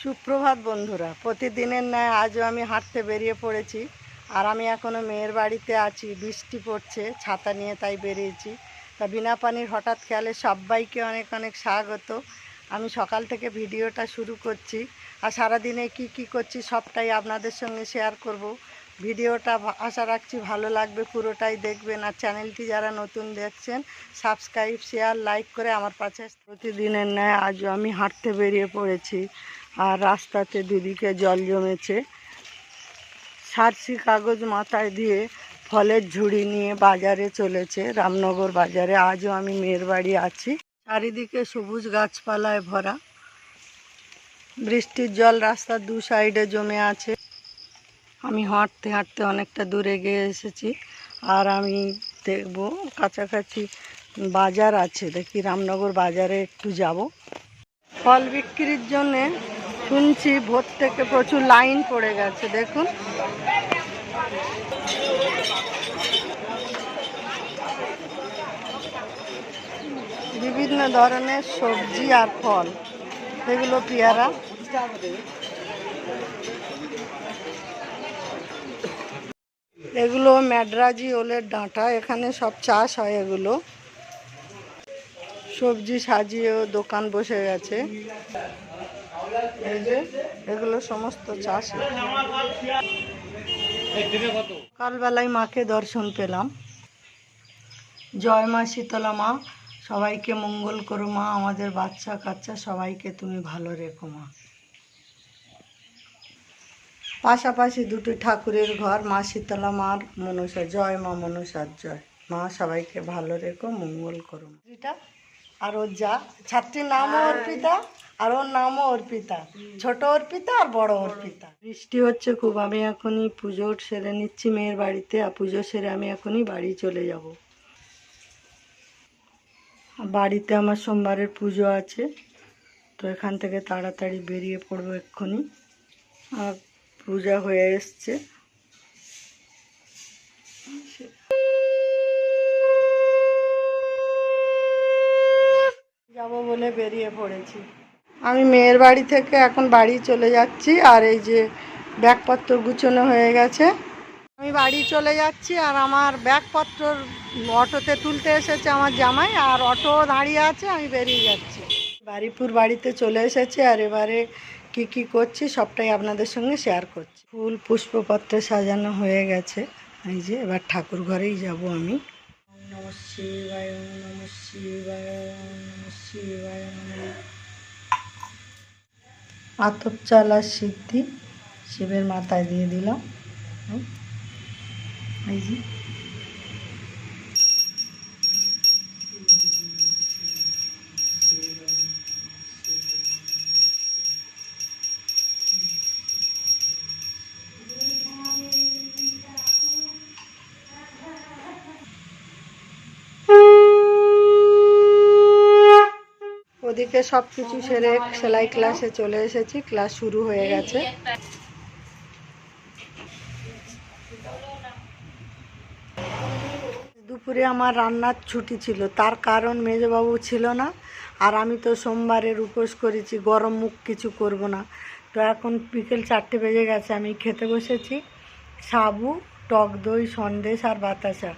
সুপ্রভাত বন্ধুরা, প্রতিদিনের ন্যায় আজও আমি হাঁটতে বেরিয়ে পড়েছি। আর আমি এখনও মেয়ের বাড়িতে আছি, বৃষ্টি পড়ছে, ছাতা নিয়ে তাই বেরিয়েছি। তা বিনা পানির হঠাৎ খেয়ালে সবাইকে অনেক অনেক স্বাগত। আমি সকাল থেকে ভিডিওটা শুরু করছি, আর সারাদিনে কি করছি সবটাই আপনাদের সঙ্গে শেয়ার করব। ভিডিওটা আশা রাখছি ভালো লাগবে, পুরোটাই দেখবেন। আর চ্যানেলটি যারা নতুন দেখছেন সাবস্ক্রাইব, শেয়ার, লাইক করে আমার পাশে। প্রতিদিনের ন্যায় আজও আমি হাঁটতে বেরিয়ে পড়েছি, আর রাস্তাতে দুদিকে জল জমেছে। সারসি কাগজ মাথায় দিয়ে ফলের ঝুড়ি নিয়ে বাজারে চলেছে, রামনগর বাজারে। আজও আমি মেয়ের বাড়ি আছি। চারিদিকে সবুজ গাছপালায় ভরা, বৃষ্টির জল রাস্তার দু সাইডে জমে আছে। আমি হাঁটতে হাঁটতে অনেকটা দূরে গিয়ে এসেছি, আর আমি দেখব কাছাকাছি বাজার আছে, দেখি রামনগর বাজারে একটু যাব। ফল বিক্রির জন্যে শুনছি ভোর থেকে প্রচুর লাইন পড়ে গেছে। দেখুন, বিভিন্ন ধরনের সবজি আর ফল, এগুলো পেয়ারা, এগুলো ম্যাডরাজি ওলের ডাঁটা। এখানে সব চাষ হয়। এগুলো সবজি সাজিয়েও দোকান বসে গেছে। এই যে এগুলো সমস্ত চাষ। সকালবেলায় মাকে দর্শন পেলাম। জয় মা শীতলা মা, সবাইকে মঙ্গল করো মা, আমাদের বাচ্চা কাচ্চা সবাইকে তুমি ভালো রেখো মা। পাশাপাশি দুটি ঠাকুরের ঘর, মা শীতলা মার মনসা, জয় মা মনসার জয়। মা সবাইকে ভালো রেখো, মঙ্গল করো। এটা আর ওর যা, ছাত্রীর নামও অর্পিতা, আর ওর নামও অর্পিতা। ছোট অর্পিতা আর বড় অর্পিতা। বৃষ্টি হচ্ছে খুব। আমি এখনই পুজো সেরে নিচ্ছি মেয়ের বাড়িতে, আর পুজো সেরে আমি এখনই বাড়ি চলে যাব। বাড়িতে আমার সোমবারের পুজো আছে, তো এখান থেকে তাড়াতাড়ি বেরিয়ে পড়বো এক্ষুনি। আর পূজা হয়ে এসছে। যাব বলে বেরিয়ে পড়েছি। আমি মেয়ের বাড়ি থেকে এখন বাড়ি চলে যাচ্ছি, আর এই যে ব্যাগপত্র গুছানো হয়ে গেছে। আমি বাড়ি চলে যাচ্ছি, আর আমার ব্যাগপত্র অটোতে তুলতে এসেছে আমার জামাই, আর অটো দাঁড়িয়ে আছে, আমি বেরিয়ে যাচ্ছি। বারিপুর বাড়িতে চলে এসেছি, আর এবারে কি করছি সবটাই আপনাদের সঙ্গে শেয়ার করছি। ফুল পুষ্পপত্রে সাজানো হয়ে গেছে। এই যে এবার ঠাকুর ঘরেই যাব আমি। ওম নমঃ শিবায়, ওম নমঃ শিবায়, ওম নমঃ শিবায়। আতপ চাল আর সিদ্ধি শিবের মাথায় দিয়ে দিলাম। এই যে ওদিকে সব কিছু সেরে সেলাই ক্লাসে চলে এসেছি। ক্লাস শুরু হয়ে গেছে। দুপুরে আমার রান্নার ছুটি ছিল, তার কারণ মেজবাবু ছিল না, আর আমি তো সোমবারের উপোস করেছি, গরম মুখ কিছু করব না। তো এখন বিকেল 4টে বেজে গেছে, আমি খেতে বসেছি সাবু, টক দই, সন্দেশ আর বাতাসা।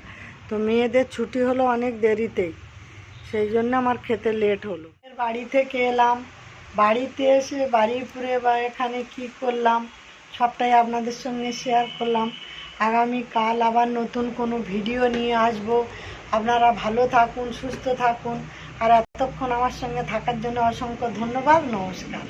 তো মেয়েদের ছুটি হলো অনেক দেরিতেই, সেই জন্য আমার খেতে লেট হলো। বাড়ি থেকে এলাম, বাড়িতে এসে বাড়িপুরে বা এখানে কি করলাম সবটাই আপনাদের সঙ্গে শেয়ার করলাম। আগামীকাল আবার নতুন কোনো ভিডিও নিয়ে আসব। আপনারা ভালো থাকুন, সুস্থ থাকুন, আর এতক্ষণ আমার সঙ্গে থাকার জন্য অসংখ্য ধন্যবাদ। নমস্কার।